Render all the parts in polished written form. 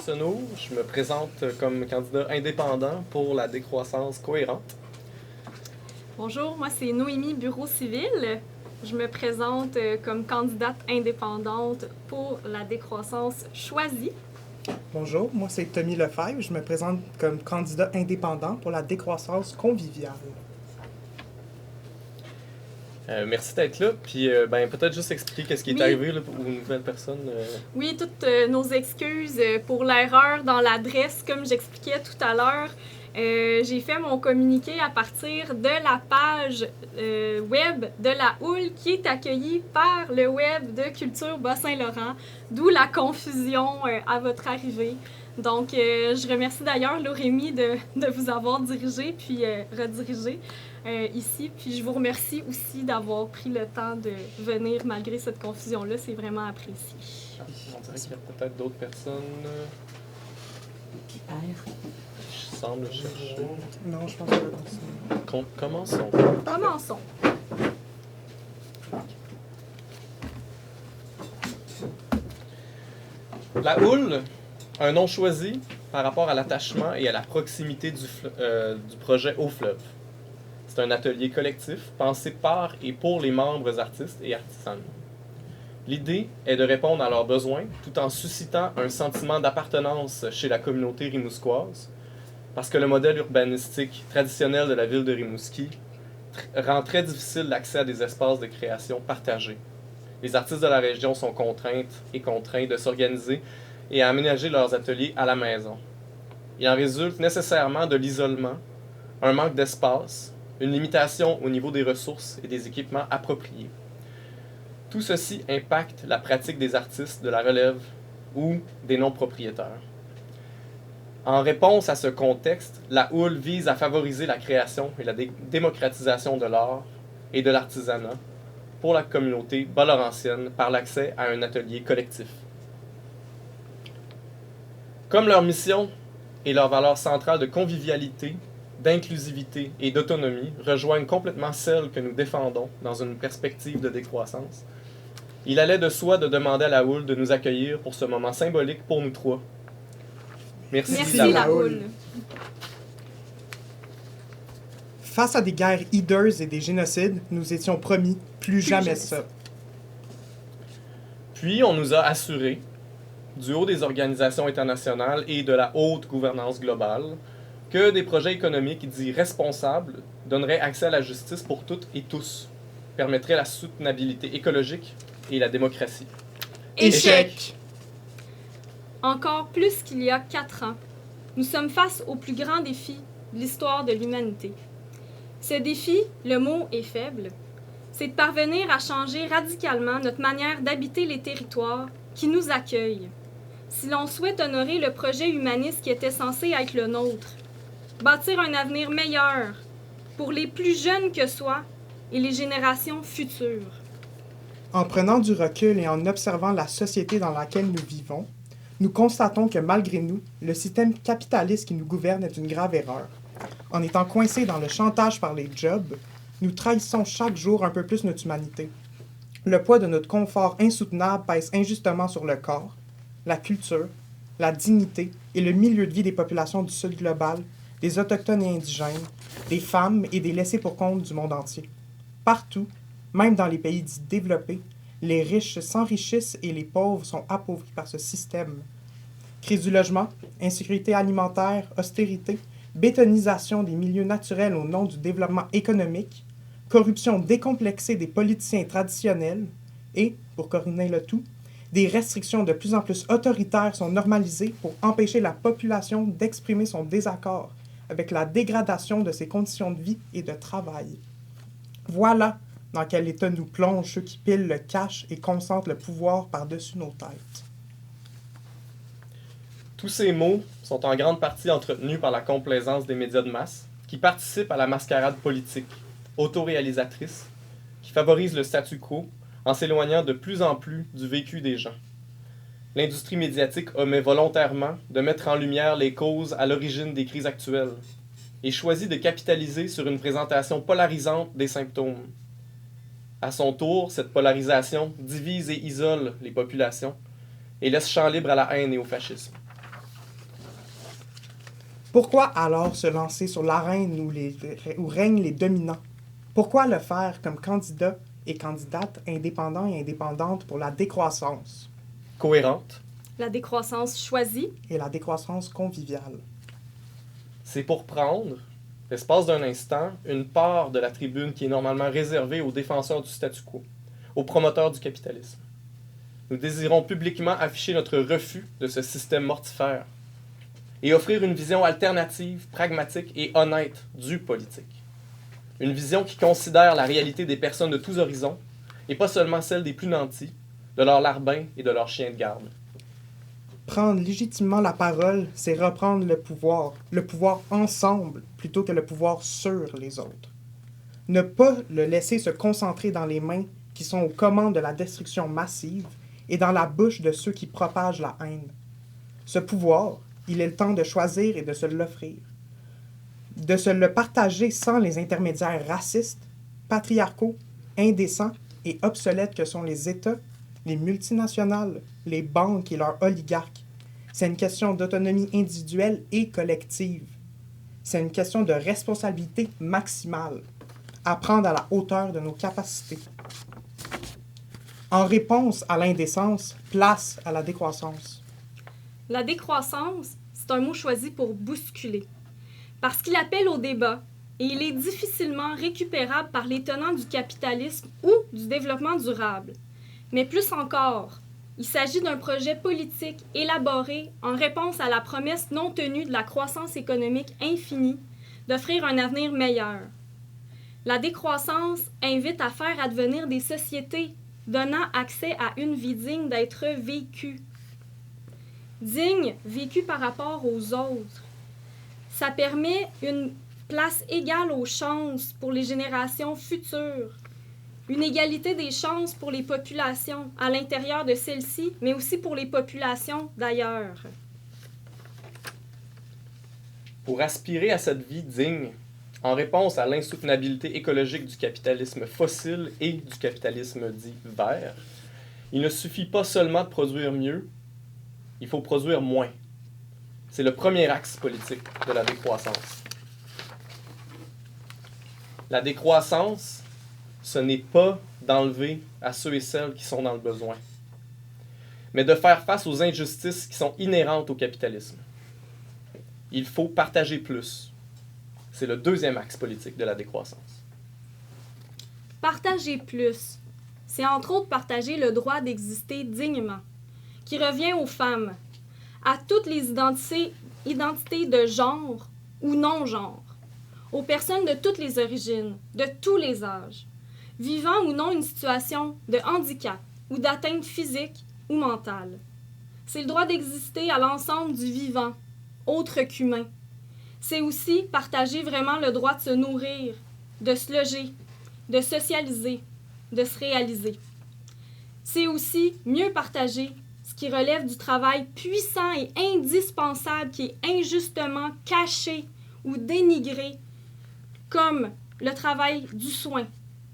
Arsenault. Je me présente comme candidat indépendant pour la décroissance cohérente. Bonjour, moi c'est Noémie Bureau Civil. Je me présente comme candidate indépendante pour la décroissance choisie. Bonjour, moi c'est Tommy Lefebvre. Je me présente comme candidat indépendant pour la décroissance conviviale. Merci d'être là. Puis peut-être juste expliquer qu'est-ce qui est arrivé là, aux nouvelles personnes. Oui, toutes nos excuses pour l'erreur dans l'adresse, comme j'expliquais tout à l'heure. J'ai fait mon communiqué à partir de la page web de la Houle qui est accueillie par le web de Culture Bas-Saint-Laurent, d'où la confusion à votre arrivée. Donc, je remercie d'ailleurs Laurémy de vous avoir dirigé puis redirigé ici. Puis je vous remercie aussi d'avoir pris le temps de venir malgré cette confusion-là. C'est vraiment apprécié. On dirait qu'il y a peut-être d'autres personnes qui semblent chercher. Non, je pense que Commençons. Commençons. La Houle, un nom choisi par rapport à l'attachement et à la proximité du projet au fleuve. C'est un atelier collectif pensé par et pour les membres artistes et artisanes. L'idée est de répondre à leurs besoins tout en suscitant un sentiment d'appartenance chez la communauté rimouskoise, parce que le modèle urbanistique traditionnel de la ville de Rimouski rend très difficile l'accès à des espaces de création partagés. Les artistes de la région sont contraints de s'organiser et à aménager leurs ateliers à la maison. Il en résulte nécessairement de l'isolement, un manque d'espace, une limitation au niveau des ressources et des équipements appropriés. Tout ceci impacte la pratique des artistes de la relève ou des non-propriétaires. En réponse à ce contexte, la Houle vise à favoriser la création et la démocratisation de l'art et de l'artisanat pour la communauté bas-laurentienne par l'accès à un atelier collectif. Comme leur mission et leur valeur centrale de convivialité, d'inclusivité et d'autonomie rejoignent complètement celles que nous défendons dans une perspective de décroissance, il allait de soi de demander à la Houle de nous accueillir pour ce moment symbolique pour nous trois. Merci la Houle. Face à des guerres hideuses et des génocides, nous étions promis plus jamais ça. Puis on nous a assuré, du haut des organisations internationales et de la haute gouvernance globale, que des projets économiques dits responsables donneraient accès à la justice pour toutes et tous, permettraient la soutenabilité écologique et la démocratie. Échec! Encore plus qu'il y a 4 ans, nous sommes face au plus grand défi de l'histoire de l'humanité. Ce défi, le mot est faible, c'est de parvenir à changer radicalement notre manière d'habiter les territoires qui nous accueillent. Si l'on souhaite honorer le projet humaniste qui était censé être le nôtre, bâtir un avenir meilleur pour les plus jeunes que soi et les générations futures. En prenant du recul et en observant la société dans laquelle nous vivons, nous constatons que malgré nous, le système capitaliste qui nous gouverne est une grave erreur. En étant coincés dans le chantage par les jobs, nous trahissons chaque jour un peu plus notre humanité. Le poids de notre confort insoutenable pèse injustement sur le corps, la culture, la dignité et le milieu de vie des populations du Sud global, des Autochtones et Indigènes, des femmes et des laissés-pour-compte du monde entier. Partout, même dans les pays dits développés, les riches s'enrichissent et les pauvres sont appauvris par ce système. Crise du logement, insécurité alimentaire, austérité, bétonisation des milieux naturels au nom du développement économique, corruption décomplexée des politiciens traditionnels et, pour couronner le tout, des restrictions de plus en plus autoritaires sont normalisées pour empêcher la population d'exprimer son désaccord avec la dégradation de ses conditions de vie et de travail. Voilà dans quel état nous plongent ceux qui pilent le cash et concentrent le pouvoir par-dessus nos têtes. Tous ces mots sont en grande partie entretenus par la complaisance des médias de masse, qui participent à la mascarade politique, autoréalisatrice, qui favorise le statu quo en s'éloignant de plus en plus du vécu des gens. L'industrie médiatique omet volontairement de mettre en lumière les causes à l'origine des crises actuelles et choisit de capitaliser sur une présentation polarisante des symptômes. À son tour, cette polarisation divise et isole les populations et laisse champ libre à la haine et au fascisme. Pourquoi alors se lancer sur l'arène où règnent les dominants? Pourquoi le faire comme candidat et candidate indépendants et indépendantes pour la décroissance Cohérente, La décroissance choisie. et la décroissance conviviale? c'est pour prendre, l'espace d'un instant, une part de la tribune qui est normalement réservée aux défenseurs du statu quo, aux promoteurs du capitalisme. Nous désirons publiquement afficher notre refus de ce système mortifère et offrir une vision alternative, pragmatique et honnête du politique. Une vision qui considère la réalité des personnes de tous horizons et pas seulement celle des plus nantis, de leurs larbins et de leurs chiens de garde. Prendre légitimement la parole, c'est reprendre le pouvoir ensemble plutôt que le pouvoir sur les autres. Ne pas le laisser se concentrer dans les mains qui sont aux commandes de la destruction massive et dans la bouche de ceux qui propagent la haine. Ce pouvoir, il est le temps de choisir et de se l'offrir. De se le partager sans les intermédiaires racistes, patriarcaux, indécents et obsolètes que sont les États, les multinationales, les banques et leurs oligarques. C'est une question d'autonomie individuelle et collective. C'est une question de responsabilité maximale. À prendre à la hauteur de nos capacités. En réponse à l'indécence, place à la décroissance. La décroissance, c'est un mot choisi pour bousculer. Parce qu'il appelle au débat et il est difficilement récupérable par les tenants du capitalisme ou du développement durable. Mais plus encore, il s'agit d'un projet politique élaboré en réponse à la promesse non tenue de la croissance économique infinie d'offrir un avenir meilleur. La décroissance invite à faire advenir des sociétés donnant accès à une vie digne d'être vécue. Digne, vécue par rapport aux autres. Ça permet une place égale aux chances pour les générations futures. Une égalité des chances pour les populations à l'intérieur de celles-ci, mais aussi pour les populations d'ailleurs. Pour aspirer à cette vie digne, en réponse à l'insoutenabilité écologique du capitalisme fossile et du capitalisme dit vert, il ne suffit pas seulement de produire mieux, il faut produire moins. C'est le premier axe politique de la décroissance. La décroissance, ce n'est pas d'enlever à ceux et celles qui sont dans le besoin, mais de faire face aux injustices qui sont inhérentes au capitalisme. Il faut partager plus. C'est le deuxième axe politique de la décroissance. Partager plus, c'est entre autres partager le droit d'exister dignement, qui revient aux femmes, à toutes les identités de genre ou non-genre, aux personnes de toutes les origines, de tous les âges, vivant ou non une situation de handicap ou d'atteinte physique ou mentale. C'est le droit d'exister à l'ensemble du vivant, autre qu'humain. C'est aussi partager vraiment le droit de se nourrir, de se loger, de socialiser, de se réaliser. C'est aussi mieux partager ce qui relève du travail puissant et indispensable qui est injustement caché ou dénigré, comme le travail du soin,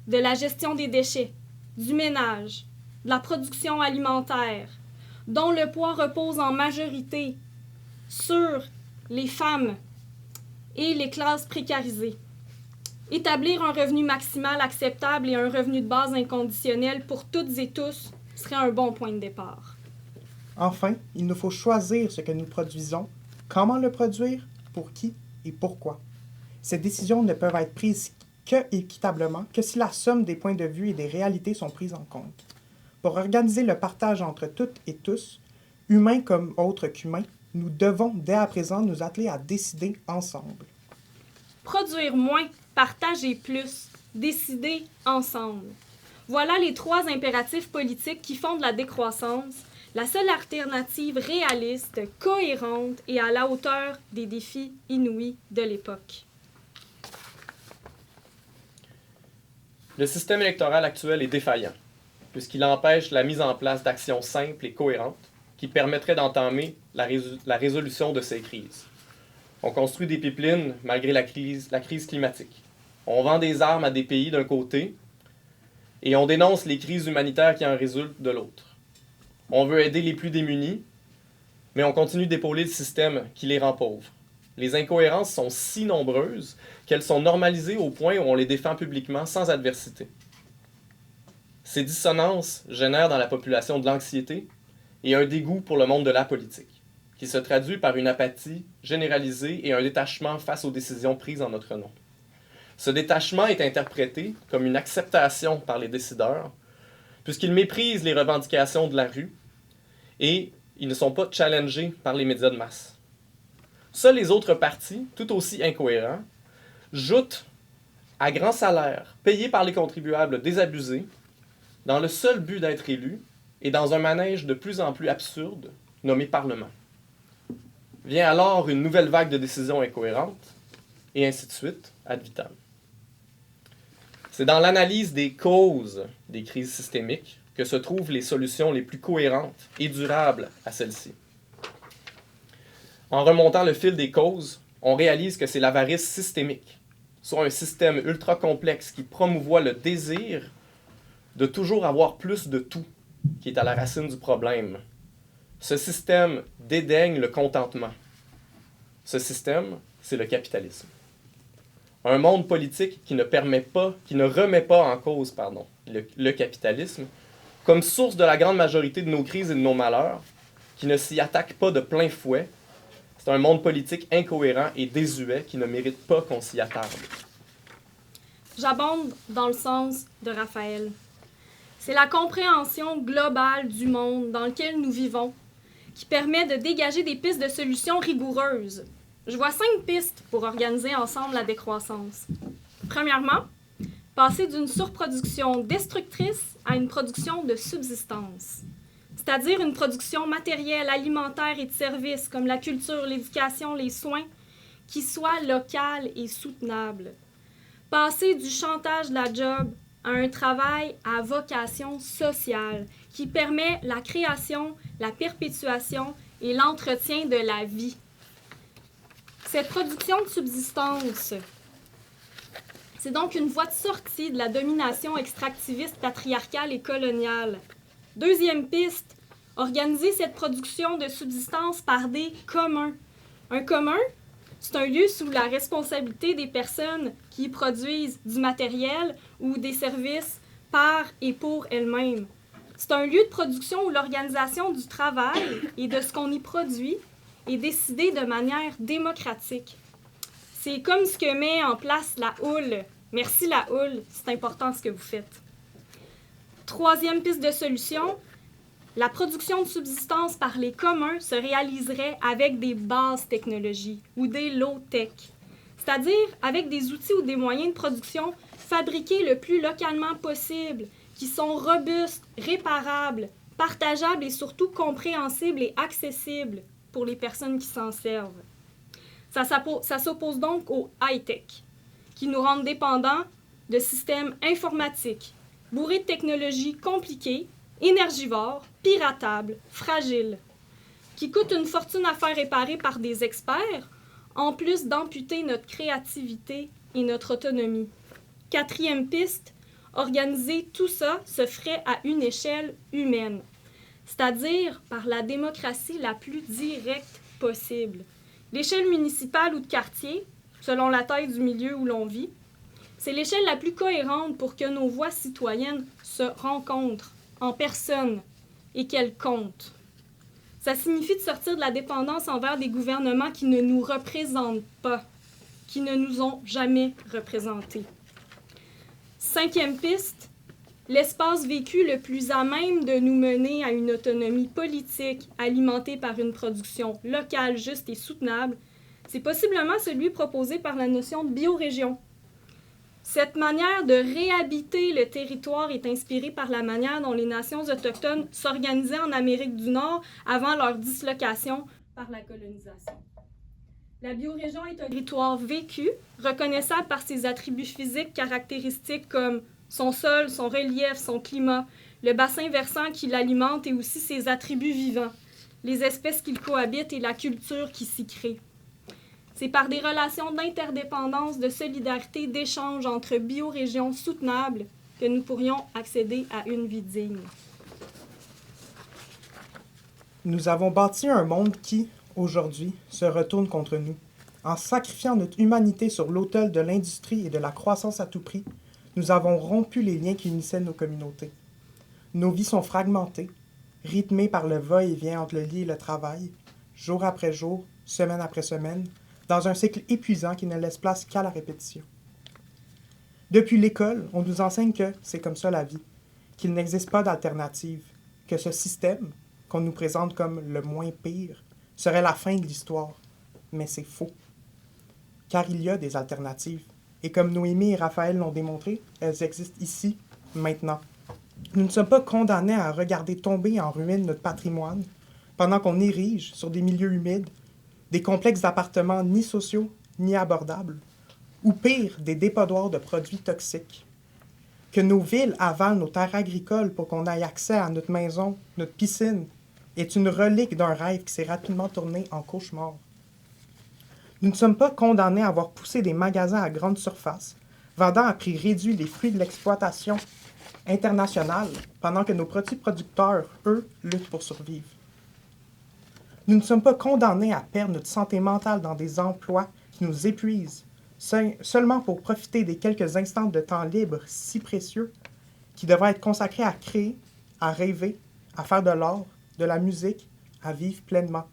de la gestion des déchets, du ménage, de la production alimentaire, dont le poids repose en majorité sur les femmes et les classes précarisées. Établir un revenu maximal acceptable et un revenu de base inconditionnel pour toutes et tous serait un bon point de départ. Enfin, il nous faut choisir ce que nous produisons, comment le produire, pour qui et pourquoi. Ces décisions ne peuvent être prises que équitablement, que si la somme des points de vue et des réalités sont prises en compte. Pour organiser le partage entre toutes et tous, humains comme autres qu'humains, nous devons dès à présent nous atteler à décider ensemble. Produire moins, partager plus, décider ensemble. Voilà les 3 impératifs politiques qui font de la décroissance la seule alternative réaliste, cohérente et à la hauteur des défis inouïs de l'époque. Le système électoral actuel est défaillant, puisqu'il empêche la mise en place d'actions simples et cohérentes qui permettraient d'entamer la résolution de ces crises. On construit des pipelines malgré la crise climatique. On vend des armes à des pays d'un côté et on dénonce les crises humanitaires qui en résultent de l'autre. On veut aider les plus démunis, mais on continue d'épauler le système qui les rend pauvres. les incohérences sont si nombreuses qu'elles sont normalisées au point où on les défend publiquement sans adversité. Ces dissonances génèrent dans la population de l'anxiété et un dégoût pour le monde de la politique, qui se traduit par une apathie généralisée et un détachement face aux décisions prises en notre nom. Ce détachement est interprété comme une acceptation par les décideurs, puisqu'ils méprisent les revendications de la rue et ils ne sont pas challengés par les médias de masse. Seuls les autres partis, tout aussi incohérents, joutent à grand salaire, payés par les contribuables désabusés, dans le seul but d'être élus et dans un manège de plus en plus absurde, nommé Parlement. Vient alors une nouvelle vague de décisions incohérentes, et ainsi de suite, ad vitam. C'est dans l'analyse des causes des crises systémiques que se trouvent les solutions les plus cohérentes et durables à celles-ci. En remontant le fil des causes, on réalise que c'est l'avarice systémique, soit un système ultra complexe qui promouvoit le désir de toujours avoir plus de tout, qui est à la racine du problème. Ce système dédaigne le contentement. Ce système, c'est le capitalisme. Un monde politique qui ne remet pas en cause le capitalisme, comme source de la grande majorité de nos crises et de nos malheurs, qui ne s'y attaque pas de plein fouet, c'est un monde politique incohérent et désuet qui ne mérite pas qu'on s'y attarde. J'abonde dans le sens de Raphaël. C'est la compréhension globale du monde dans lequel nous vivons qui permet de dégager des pistes de solutions rigoureuses. Je vois 5 pistes pour organiser ensemble la décroissance. Premièrement, passer d'une surproduction destructrice à une production de subsistance, c'est-à-dire une production matérielle, alimentaire et de services comme la culture, l'éducation, les soins, qui soit locale et soutenable. Passer du chantage de la job à un travail à vocation sociale qui permet la création, la perpétuation et l'entretien de la vie. Cette production de subsistance, c'est donc une voie de sortie de la domination extractiviste, patriarcale et coloniale. Deuxième piste, organiser cette production de subsistance par des communs. Un commun, c'est un lieu sous la responsabilité des personnes qui produisent du matériel ou des services par et pour elles-mêmes. C'est un lieu de production où l'organisation du travail et de ce qu'on y produit est décidée de manière démocratique. C'est comme ce que met en place la houle. Merci la houle, c'est important ce que vous faites. Troisième piste de solution, la production de subsistance par les communs se réaliserait avec des basses technologies ou des low-tech, c'est-à-dire avec des outils ou des moyens de production fabriqués le plus localement possible, qui sont robustes, réparables, partageables et surtout compréhensibles et accessibles pour les personnes qui s'en servent. Ça s'oppose donc au high-tech, qui nous rendent dépendants de systèmes informatiques, bourrés de technologies compliquées, énergivores, piratables, fragiles, qui coûtent une fortune à faire réparer par des experts, en plus d'amputer notre créativité et notre autonomie. Quatrième piste, organiser tout ça se ferait à une échelle humaine, c'est-à-dire par la démocratie la plus directe possible. L'échelle municipale ou de quartier, selon la taille du milieu où l'on vit, c'est l'échelle la plus cohérente pour que nos voix citoyennes se rencontrent en personne et qu'elles comptent. Ça signifie de sortir de la dépendance envers des gouvernements qui ne nous représentent pas, qui ne nous ont jamais représentés. Cinquième piste, l'espace vécu le plus à même de nous mener à une autonomie politique alimentée par une production locale, juste et soutenable, c'est possiblement celui proposé par la notion de biorégion. Cette manière de réhabiter le territoire est inspirée par la manière dont les nations autochtones s'organisaient en Amérique du Nord avant leur dislocation par la colonisation. La biorégion est un territoire vécu, reconnaissable par ses attributs physiques caractéristiques comme son sol, son relief, son climat, le bassin versant qui l'alimente et aussi ses attributs vivants, les espèces qui cohabitent et la culture qui s'y crée. C'est par des relations d'interdépendance, de solidarité, d'échange entre biorégions soutenables que nous pourrions accéder à une vie digne. Nous avons bâti un monde qui, aujourd'hui, se retourne contre nous. En sacrifiant notre humanité sur l'autel de l'industrie et de la croissance à tout prix, nous avons rompu les liens qui unissaient nos communautés. Nos vies sont fragmentées, rythmées par le va-et-vient entre le lit et le travail, jour après jour, semaine après semaine, dans un cycle épuisant qui ne laisse place qu'à la répétition. Depuis l'école, on nous enseigne que c'est comme ça la vie, qu'il n'existe pas d'alternative, que ce système, qu'on nous présente comme le moins pire, serait la fin de l'histoire. Mais c'est faux. Car il y a des alternatives. Et comme Noémie et Raphaël l'ont démontré, elles existent ici, maintenant. Nous ne sommes pas condamnés à regarder tomber en ruine notre patrimoine pendant qu'on érige, sur des milieux humides, des complexes d'appartements ni sociaux ni abordables, ou pire, des dépotoirs de produits toxiques. Que nos villes avalent nos terres agricoles pour qu'on ait accès à notre maison, notre piscine, est une relique d'un rêve qui s'est rapidement tourné en cauchemar. Nous ne sommes pas condamnés à avoir poussé des magasins à grande surface, vendant à prix réduit les fruits de l'exploitation internationale, pendant que nos petits producteurs, eux, luttent pour survivre. Nous ne sommes pas condamnés à perdre notre santé mentale dans des emplois qui nous épuisent, seulement pour profiter des quelques instants de temps libre si précieux qui devraient être consacrés à créer, à rêver, à faire de l'art, de la musique, à vivre pleinement.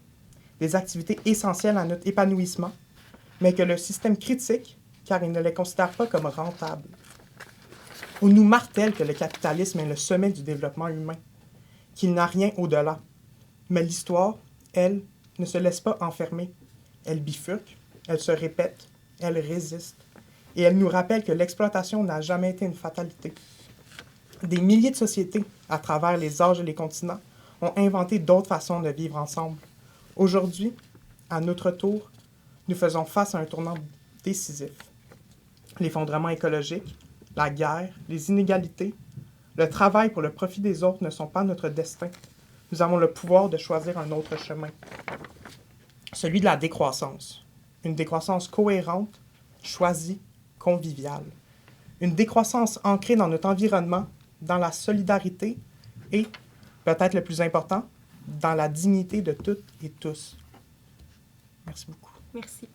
Des activités essentielles à notre épanouissement, mais que le système critique, car il ne les considère pas comme rentables. On nous martèle que le capitalisme est le sommet du développement humain, qu'il n'a rien au-delà. Mais l'histoire, elle, ne se laisse pas enfermer. Elle bifurque, elle se répète, elle résiste. Et elle nous rappelle que l'exploitation n'a jamais été une fatalité. Des milliers de sociétés, à travers les âges et les continents, ont inventé d'autres façons de vivre ensemble. Aujourd'hui, à notre tour, nous faisons face à un tournant décisif. L'effondrement écologique, la guerre, les inégalités, le travail pour le profit des autres ne sont pas notre destin. Nous avons le pouvoir de choisir un autre chemin. Celui de la décroissance. Une décroissance cohérente, choisie, conviviale. Une décroissance ancrée dans notre environnement, dans la solidarité et, peut-être le plus important, dans la dignité de toutes et tous. Merci beaucoup. Merci.